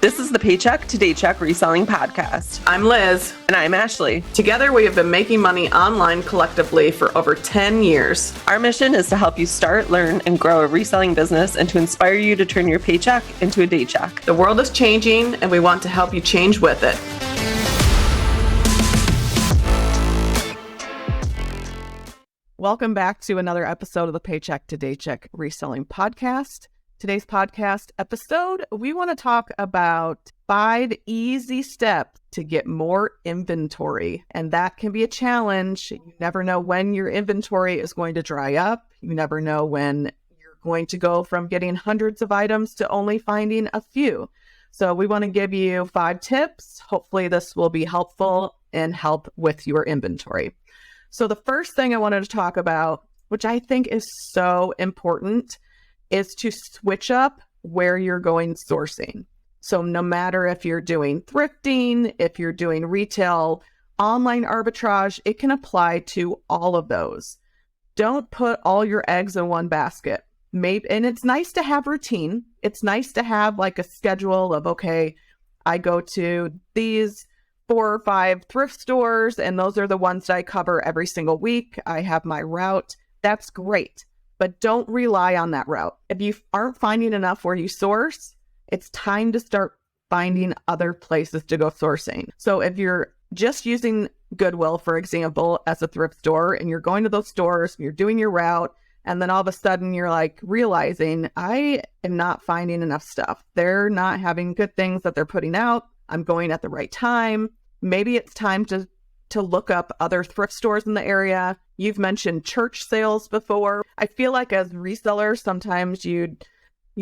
This is the Paycheck to Daycheck Reselling Podcast. I'm Liz. And I'm Ashley. Together, we have been making money online collectively for over 10 years. Our mission is to help you start, learn, and grow a reselling business and to inspire you to turn your paycheck into a daycheck. The world is changing, and we want to help you change with it. Welcome back to another episode of the Paycheck to Daycheck Reselling Podcast. Today's podcast episode, we want to talk about 5 easy steps to get more inventory. And that can be a challenge. You never know when your inventory is going to dry up. You never know when you're going to go from getting hundreds of items to only finding a few. So we want to give you 5 tips. Hopefully this will be helpful and help with your inventory. So the first thing I wanted to talk about, which I think is so important, is to switch up where you're going sourcing. So no matter if you're doing thrifting, if you're doing retail, online arbitrage, it can apply to all of those. Don't put all your eggs in one basket. And it's nice to have routine. It's nice to have like a schedule of, okay, I go to these 4 or 5 thrift stores, and those are the ones that I cover every single week. I have my route. That's great. But don't rely on that route. If you aren't finding enough where you source, it's time to start finding other places to go sourcing. So if you're just using Goodwill, for example, as a thrift store, and you're going to those stores, you're doing your route, and then all of a sudden you're like realizing, I am not finding enough stuff. They're not having good things that they're putting out. I'm going at the right time. Maybe it's time to look up other thrift stores in the area. You've mentioned church sales before. I feel like as resellers, sometimes you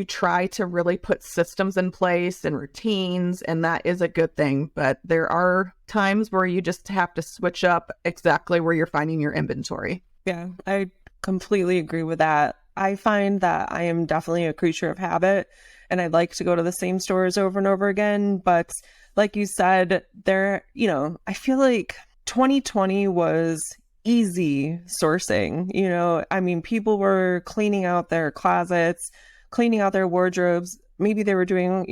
try to really put systems in place and routines, and that is a good thing. But there are times where you just have to switch up exactly where you're finding your inventory. Yeah, I completely agree with that. I find that I am definitely a creature of habit, and I like to go to the same stores over and over again. But like you said, I feel like 2020 was easy sourcing. People were cleaning out their closets, cleaning out their wardrobes. Maybe they were doing,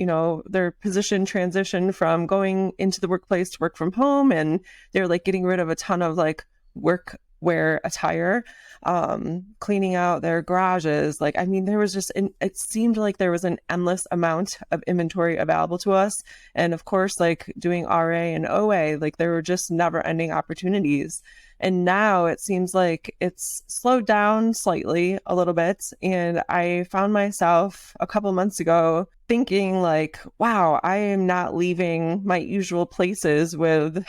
their position transition from going into the workplace to work from home, and they're like getting rid of a ton of like workwear attire, cleaning out their garages. There was it seemed like there was an endless amount of inventory available to us. And of course, like doing RA and OA, like there were just never ending opportunities. And now it seems like it's slowed down slightly a little bit. And I found myself a couple months ago thinking like, wow, I am not leaving my usual places with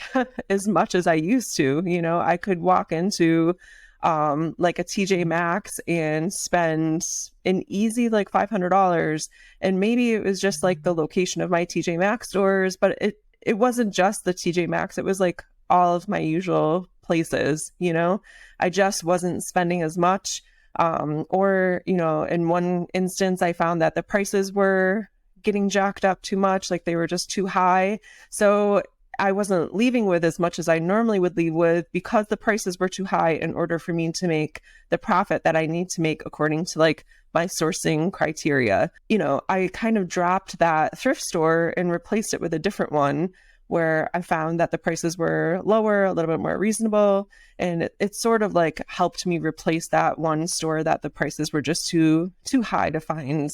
as much as I used to. I could walk into like a TJ Maxx and spend an easy like $500. And maybe it was just like the location of my TJ Maxx stores, but it wasn't just the TJ Maxx. It was like all of my usual places. I just wasn't spending as much. In one instance, I found that the prices were getting jacked up too much, like they were just too high. So I wasn't leaving with as much as I normally would leave with because the prices were too high in order for me to make the profit that I need to make according to like my sourcing criteria. I kind of dropped that thrift store and replaced it with a different one where I found that the prices were lower, a little bit more reasonable. And it sort of like helped me replace that one store that the prices were just too high to find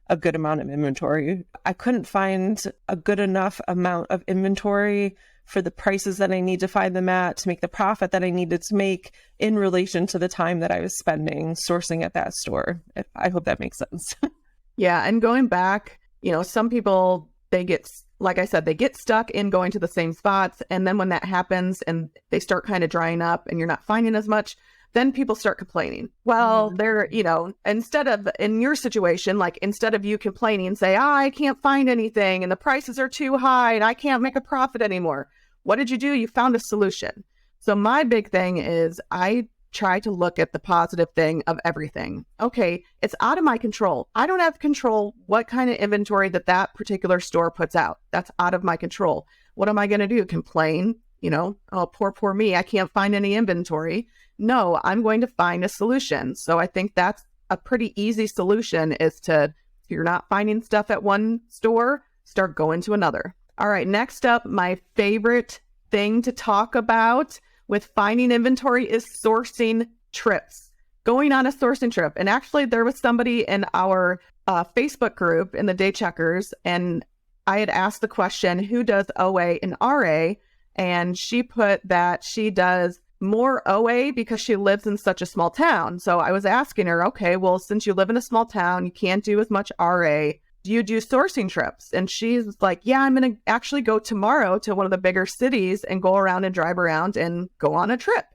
a good amount of inventory. I couldn't find a good enough amount of inventory for the prices that I need to find them at to make the profit that I needed to make in relation to the time that I was spending sourcing at that store. I hope that makes sense. Yeah. And going back, some people, they get stuck in going to the same spots. And then when that happens and they start kind of drying up and you're not finding as much, then people start complaining. Well, they're, instead of in your situation, like instead of you complaining and say, I can't find anything and the prices are too high and I can't make a profit anymore. What did you do? You found a solution. So my big thing is I try to look at the positive thing of everything. Okay, it's out of my control. I don't have control what kind of inventory that particular store puts out. That's out of my control. What am I going to do? Complain? Oh, poor me. I can't find any inventory. No, I'm going to find a solution. So I think that's a pretty easy solution is to, if you're not finding stuff at one store, start going to another. All right, next up, my favorite thing to talk about with finding inventory is sourcing trips. Going on a sourcing trip. And actually, there was somebody in our Facebook group in the Daycheckers, and I had asked the question, who does OA and RA? And she put that she does more OA because she lives in such a small town. So I was asking her, okay, well, since you live in a small town, you can't do as much RA. Do you do sourcing trips? And she's like, yeah, I'm going to actually go tomorrow to one of the bigger cities and go around and drive around and go on a trip.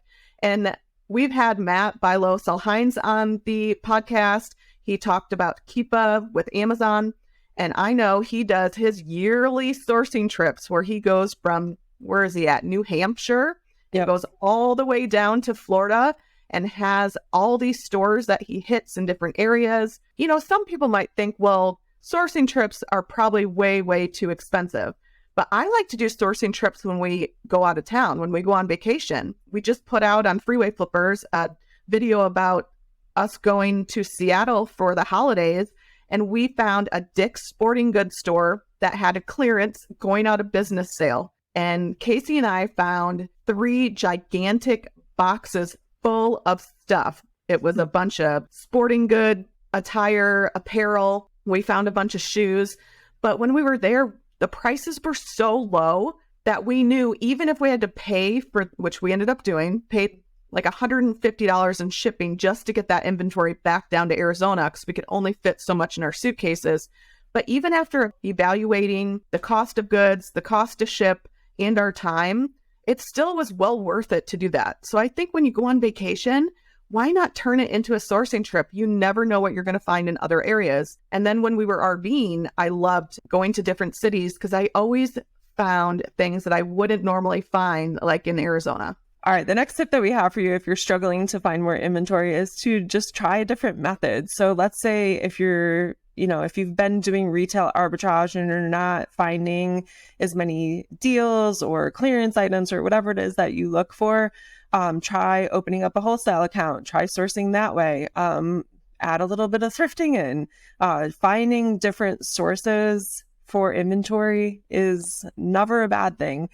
And we've had Matt Bilo-Selhines on the podcast. He talked about Keepa with Amazon. And I know he does his yearly sourcing trips where he goes from, where is he at? New Hampshire. Yep. Goes all the way down to Florida and has all these stores that he hits in different areas. You know, some people might think, well, sourcing trips are probably way, way too expensive. But I like to do sourcing trips when we go out of town, when we go on vacation. We just put out on Freeway Flippers a video about us going to Seattle for the holidays. And we found a Dick's Sporting Goods store that had a clearance going out of business sale. And Casey and I found 3 gigantic boxes full of stuff. It was a bunch of sporting good attire, apparel. We found a bunch of shoes. But when we were there, the prices were so low that we knew even if we had to pay for, which we ended up doing, paid like $150 in shipping just to get that inventory back down to Arizona because we could only fit so much in our suitcases. But even after evaluating the cost of goods, the cost to ship, and our time, it still was well worth it to do that. So I think when you go on vacation, why not turn it into a sourcing trip? You never know what you're going to find in other areas. And then when we were RVing, I loved going to different cities because I always found things that I wouldn't normally find, like in Arizona. All right, the next tip that we have for you if you're struggling to find more inventory is to just try a different method. So let's say if you've been doing retail arbitrage and you're not finding as many deals or clearance items or whatever it is that you look for, try opening up a wholesale account, try sourcing that way, add a little bit of thrifting in. Finding different sources for inventory is never a bad thing.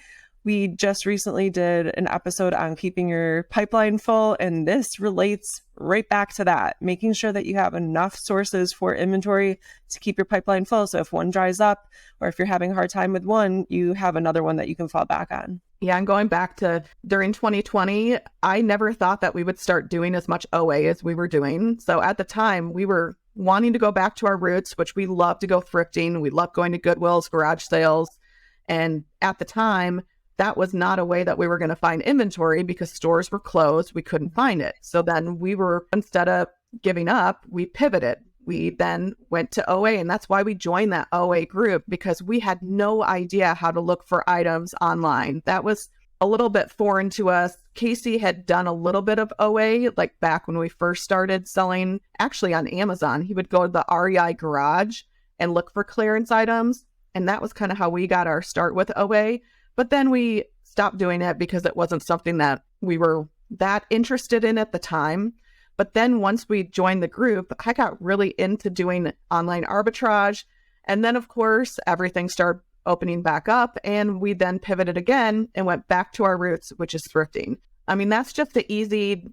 We just recently did an episode on keeping your pipeline full, and this relates right back to that, making sure that you have enough sources for inventory to keep your pipeline full. So if one dries up or if you're having a hard time with one, you have another one that you can fall back on. Yeah, and going back to during 2020, I never thought that we would start doing as much OA as we were doing. So at the time, we were wanting to go back to our roots, which we love to go thrifting. We love going to Goodwill's, garage sales. And at the time, that was not a way that we were going to find inventory because stores were closed. We couldn't find it. So then instead of giving up, we pivoted. We then went to OA, and that's why we joined that OA group, because we had no idea how to look for items online. That was a little bit foreign to us. Casey had done a little bit of OA, like back when we first started selling, actually on Amazon. He would go to the REI garage and look for clearance items. And that was kind of how we got our start with OA. But then we stopped doing it because it wasn't something that we were that interested in at the time. But then once we joined the group, I got really into doing online arbitrage. And then, of course, everything started opening back up. And we then pivoted again and went back to our roots, which is thrifting. I mean, that's just the easy,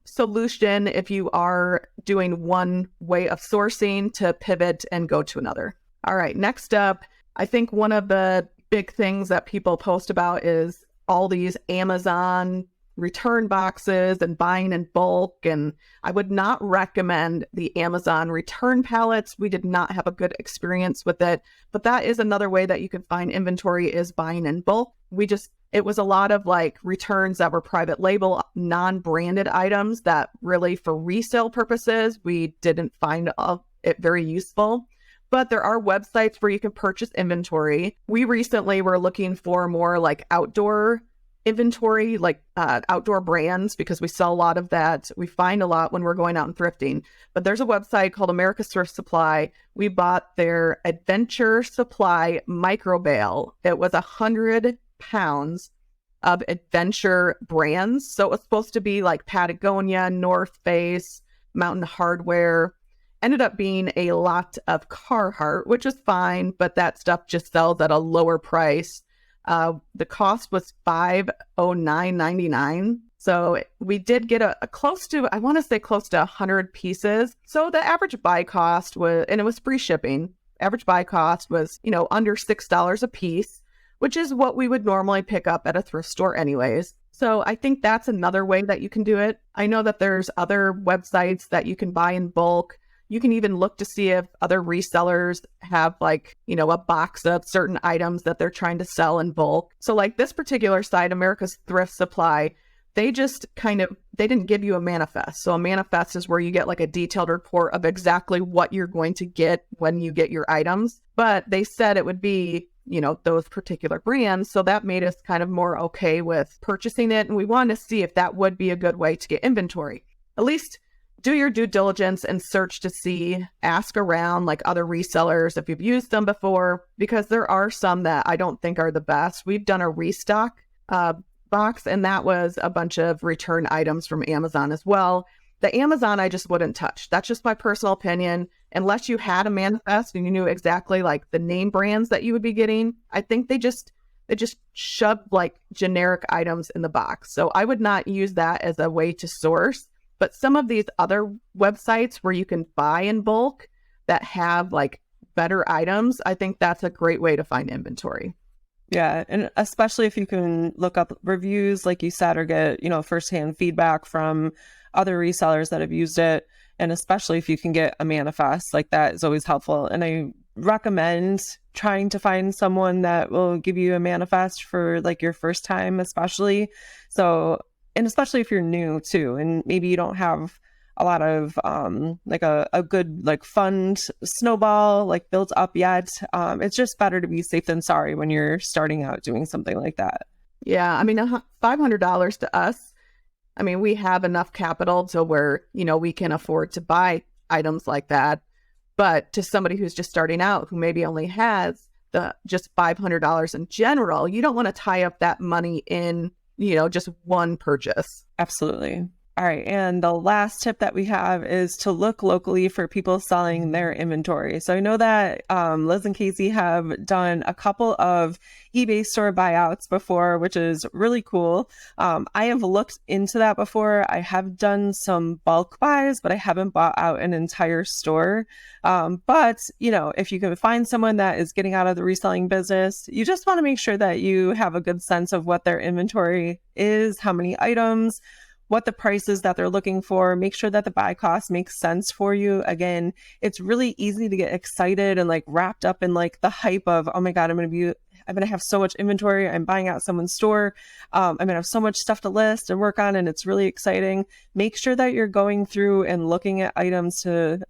solution if you are doing one way of sourcing to pivot and go to another. All right, next up, I think one of the big things that people post about is all these Amazon return boxes and buying in bulk. And I would not recommend the Amazon return pallets. We did not have a good experience with it, but that is another way that you can find inventory is buying in bulk. It was a lot of like returns that were private label, non-branded items that really for resale purposes, we didn't find it very useful. But there are websites where you can purchase inventory. We recently were looking for more like outdoor inventory, like outdoor brands, because we sell a lot of that. We find a lot when we're going out and thrifting. But there's a website called America's Thrift Supply. We bought their Adventure Supply micro bale. It was 100 pounds of adventure brands. So it was supposed to be like Patagonia, North Face, Mountain Hardwear. ended up being a lot of Carhartt, which is fine, but that stuff just sells at a lower price. The cost was $509.99. So we did get a close to, I want to say close to 100 pieces. So the average buy cost was, and it was free shipping. Average buy cost was, under $6 a piece, which is what we would normally pick up at a thrift store anyways. So I think that's another way that you can do it. I know that there's other websites that you can buy in bulk. You can even look to see if other resellers have a box of certain items that they're trying to sell in bulk. So like this particular site, America's Thrift Supply, they just they didn't give you a manifest. So a manifest is where you get like a detailed report of exactly what you're going to get when you get your items. But they said it would be, those particular brands. So that made us kind of more okay with purchasing it. And we wanted to see if that would be a good way to get inventory. At least do your due diligence and search to see, ask around like other resellers if you've used them before, because there are some that I don't think are the best. We've done a restock box, and that was a bunch of return items from Amazon as well. The Amazon I just wouldn't touch. That's just my personal opinion. Unless you had a manifest and you knew exactly like the name brands that you would be getting, I think they just shoved like generic items in the box. So I would not use that as a way to source. But some of these other websites where you can buy in bulk that have like better items, I think that's a great way to find inventory. Yeah, and especially if you can look up reviews, like you said, or get, firsthand feedback from other resellers that have used it. And especially if you can get a manifest, like that is always helpful. And I recommend trying to find someone that will give you a manifest for like your first time, especially. So, and especially if you're new too, and maybe you don't have a lot of like a good like fund snowball like built up yet. It's just better to be safe than sorry when you're starting out doing something like that. Yeah, I mean, $500 to us, I mean, we have enough capital to where, we can afford to buy items like that. But to somebody who's just starting out, who maybe only has the just $500 in general, you don't want to tie up that money in, just one purchase. Absolutely. All right. And the last tip that we have is to look locally for people selling their inventory. So I know that Liz and Casey have done a couple of eBay store buyouts before, which is really cool. I have looked into that before. I have done some bulk buys, but I haven't bought out an entire store. But, if you can find someone that is getting out of the reselling business, you just want to make sure that you have a good sense of what their inventory is, how many items, what the prices that they're looking for. Make sure that the buy cost makes sense for you. Again, it's really easy to get excited and like wrapped up in like the hype of, oh my God, I'm going to have so much inventory. I'm buying out someone's store. I'm going to have so much stuff to list and work on, and it's really exciting. Make sure that you're going through and looking at items to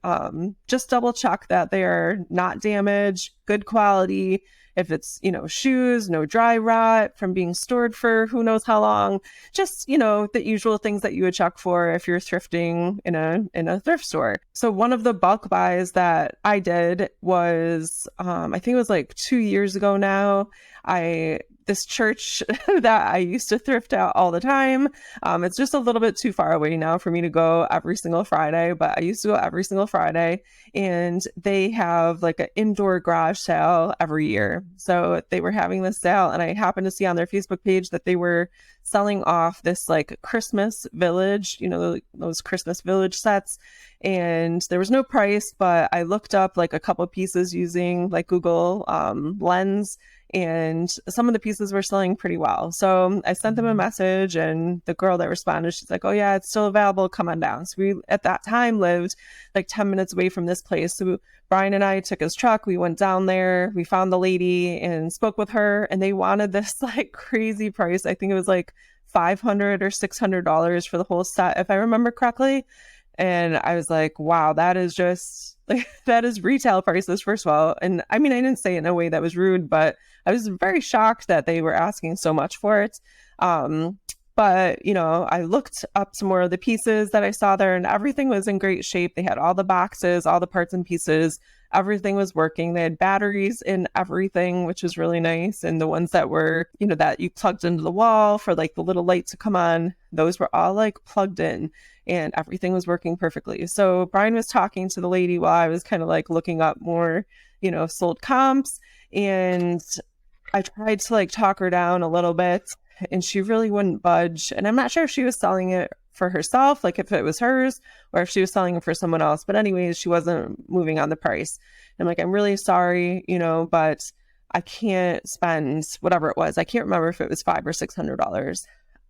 just double check that they are not damaged, good quality. If it's, shoes, no dry rot from being stored for who knows how long, just, the usual things that you would check for if you're thrifting in a thrift store. So one of the bulk buys that I did was, I think it was like 2 years ago now. This church that I used to thrift at all the time. It's just a little bit too far away now for me to go every single Friday, but I used to go every single Friday, and they have like an indoor garage sale every year. So they were having this sale, and I happened to see on their Facebook page that they were selling off this like Christmas village, those Christmas village sets. And there was no price, but I looked up like a couple pieces using like Google Lens, and some of the pieces were selling pretty well. So I sent them a message, and the girl that responded, she's like, oh yeah, it's still available. Come on down. So we, at that time, lived like 10 minutes away from this place. So Brian and I took his truck. We went down there. We found the lady and spoke with her, and they wanted this like crazy price. I think it was like $500 or $600 for the whole set, if I remember correctly. And I was like, wow, that is just like, that is retail prices, first of all. And I mean, I didn't say it in a way that was rude, but I was very shocked that they were asking so much for it. But, I looked up some more of the pieces that I saw there, and everything was in great shape. They had all the boxes, all the parts and pieces. everything was working. They had batteries in everything, which was really nice. And the ones that were, that you plugged into the wall for like the little light to come on, those were all like plugged in and everything was working perfectly. So Brian was talking to the lady while I was kind of like looking up more, sold comps. And I tried to like talk her down a little bit and she really wouldn't budge. And I'm not sure if she was selling it for herself, like if it was hers or if she was selling it for someone else. But anyways, she wasn't moving on the price. I'm like, I'm really sorry, but I can't spend whatever it was. I can't remember if it was $500 or $600.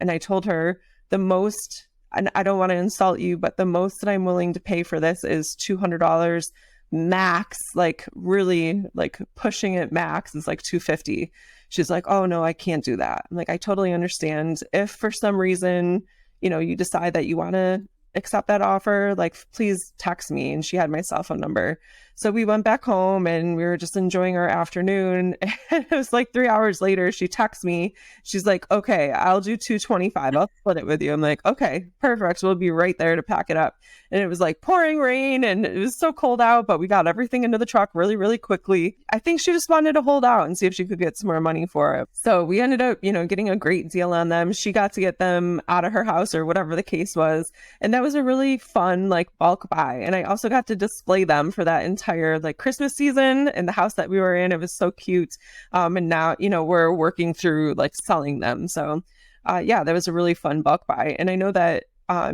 And I told her the most, and I don't want to insult you, but the most that I'm willing to pay for this is $200 max, like really like pushing it max is like $250. She's like, oh no, I can't do that. I'm like, I totally understand. If for some reason, you decide that you want to accept that offer, like please text me. And she had my cell phone number. So we went back home and we were just enjoying our afternoon. And it was like 3 hours later, she texts me. She's like, okay, I'll do $225. I'll split it with you. I'm like, okay, perfect. We'll be right there to pack it up. And it was like pouring rain and it was so cold out, but we got everything into the truck really, really quickly. I think she just wanted to hold out and see if she could get some more money for it. So we ended up, getting a great deal on them. She got to get them out of her house or whatever the case was. And that was a really fun, like bulk buy. And I also got to display them for that entire like Christmas season in the house that we were in. It was so cute. And now, we're working through like selling them. So that was a really fun bulk buy. And I know that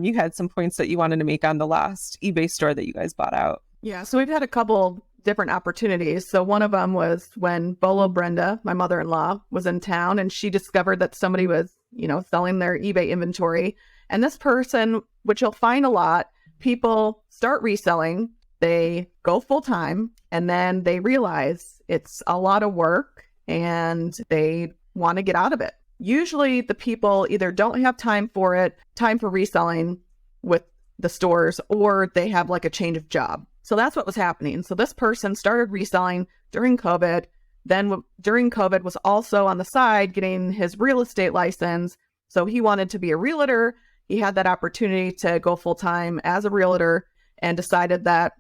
you had some points that you wanted to make on the last eBay store that you guys bought out. Yeah, so we've had a couple different opportunities. So one of them was when Bolo Brenda, my mother-in-law, was in town and she discovered that somebody was, selling their eBay inventory. And this person, which you'll find a lot, people start reselling, they go full time, and then they realize it's a lot of work and they want to get out of it. Usually the people either don't have time for reselling with the stores, or they have like a change of job. So that's what was happening. So this person started reselling during COVID. Then during COVID was also on the side getting his real estate license. So he wanted to be a realtor. He had that opportunity to go full time as a realtor and decided that,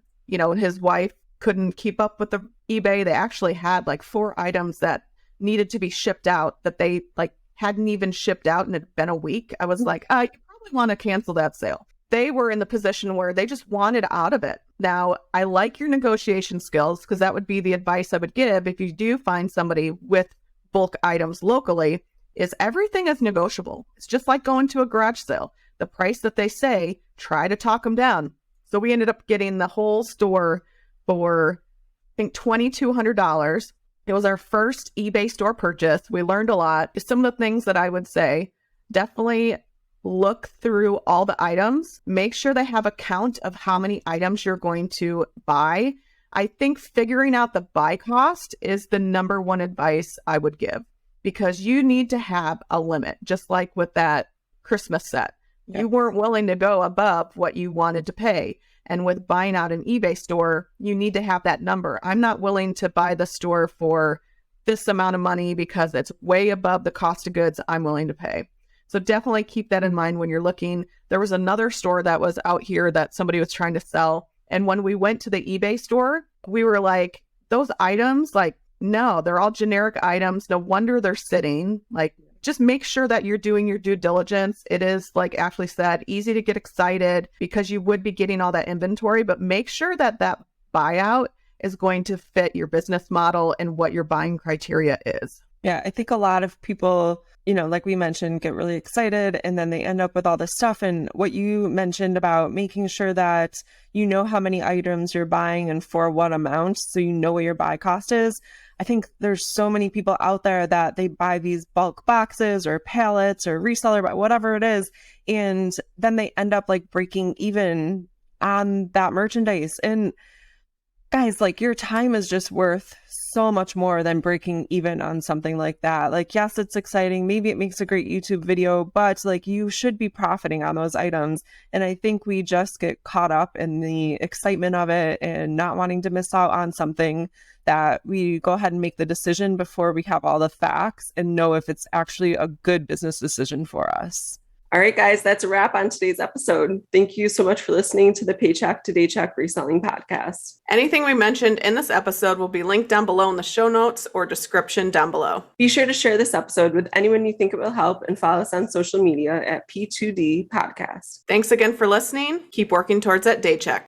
his wife couldn't keep up with the eBay. They actually had like 4 items that needed to be shipped out that they like hadn't even shipped out and it had been a week. I was like, I probably want to cancel that sale. They were in the position where they just wanted out of it. Now, I like your negotiation skills because that would be the advice I would give if you do find somebody with bulk items locally, is everything is negotiable. It's just like going to a garage sale. The price that they say, try to talk them down. So we ended up getting the whole store for, I think, $2,200. It was our first eBay store purchase. We learned a lot. Some of the things that I would say, definitely look through all the items. Make sure they have a count of how many items you're going to buy. I think figuring out the buy cost is the number one advice I would give, because you need to have a limit, just like with that Christmas set. You weren't willing to go above what you wanted to pay. And with buying out an eBay store, you need to have that number. I'm not willing to buy the store for this amount of money because it's way above the cost of goods I'm willing to pay. So definitely keep that in mind when you're looking. There was another store that was out here that somebody was trying to sell. And when we went to the eBay store, we were like, those items, like, no, they're all generic items. No wonder they're sitting. Like, just make sure that you're doing your due diligence. It is, like Ashley said, easy to get excited because you would be getting all that inventory, but make sure that that buyout is going to fit your business model and what your buying criteria is. Yeah, I think a lot of people, like we mentioned, get really excited and then they end up with all this stuff. And what you mentioned about making sure that you know how many items you're buying and for what amount, so you know what your buy cost is. I think there's so many people out there that they buy these bulk boxes or pallets or reseller, whatever it is, and then they end up like breaking even on that merchandise. And guys, like, your time is just worth so much more than breaking even on something like that. Like, yes, it's exciting. Maybe it makes a great YouTube video, but like, you should be profiting on those items. And I think we just get caught up in the excitement of it and not wanting to miss out on something, that we go ahead and make the decision before we have all the facts and know if it's actually a good business decision for us. All right, guys, that's a wrap on today's episode. Thank you so much for listening to the Paycheck to Daycheck Reselling Podcast. Anything we mentioned in this episode will be linked down below in the show notes or description down below. Be sure to share this episode with anyone you think it will help and follow us on social media at P2D Podcast. Thanks again for listening. Keep working towards that Daycheck.